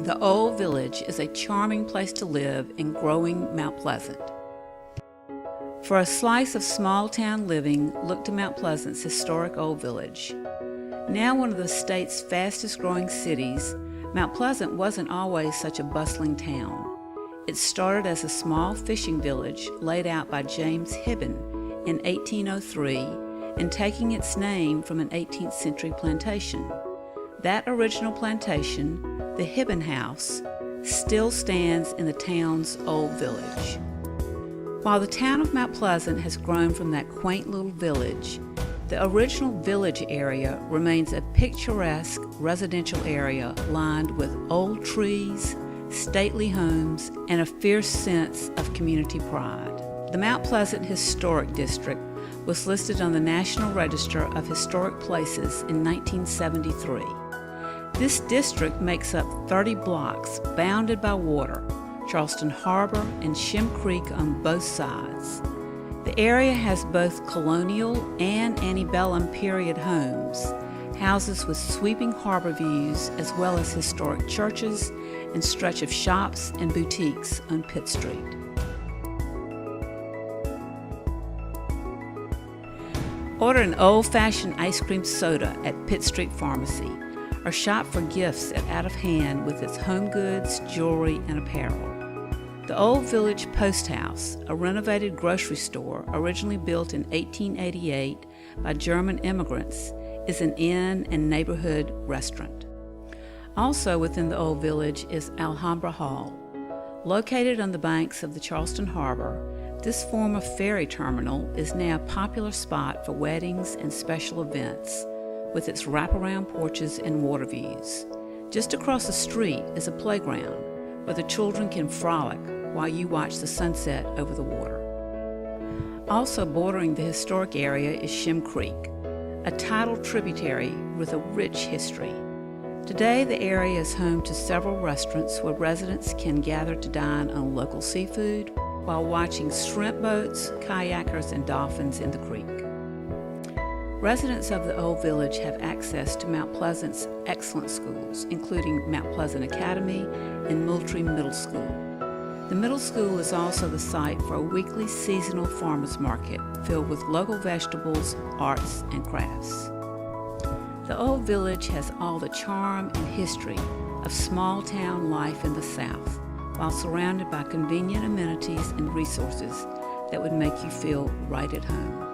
The Old Village is a charming place to live in growing Mount Pleasant. For a slice of small-town living, look to Mount Pleasant's historic Old Village. Now one of the state's fastest-growing cities, Mount Pleasant wasn't always such a bustling town. It started as a small fishing village laid out by James Hibben in 1803 and taking its name from an 18th century plantation. That original plantation, the Hibben House, still stands in the town's Old Village. While the town of Mount Pleasant has grown from that quaint little village, the original village area remains a picturesque residential area lined with old trees, stately homes, and a fierce sense of community pride. The Mount Pleasant Historic District was listed on the National Register of Historic Places in 1973. This district makes up 30 blocks bounded by water, Charleston Harbor and Shem Creek on both sides. The area has both colonial and antebellum period homes, houses with sweeping harbor views, as well as historic churches and stretch of shops and boutiques on Pitt Street. Order an old-fashioned ice cream soda at Pitt Street Pharmacy, or shop for gifts at Out of Hand with its home goods, jewelry, and apparel. The Old Village Post House, a renovated grocery store originally built in 1888 by German immigrants, is an inn and neighborhood restaurant. Also within the Old Village is Alhambra Hall. Located on the banks of the Charleston Harbor, this former ferry terminal is now a popular spot for weddings and special events, with its wraparound porches and water views. Just across the street is a playground where the children can frolic while you watch the sunset over the water. Also bordering the historic area is Shem Creek, a tidal tributary with a rich history. Today, the area is home to several restaurants where residents can gather to dine on local seafood while watching shrimp boats, kayakers, and dolphins in the creek. Residents of the Old Village have access to Mount Pleasant's excellent schools, including Mount Pleasant Academy and Moultrie Middle School. The middle school is also the site for a weekly seasonal farmers market filled with local vegetables, arts, and crafts. The Old Village has all the charm and history of small-town life in the South, while surrounded by convenient amenities and resources that would make you feel right at home.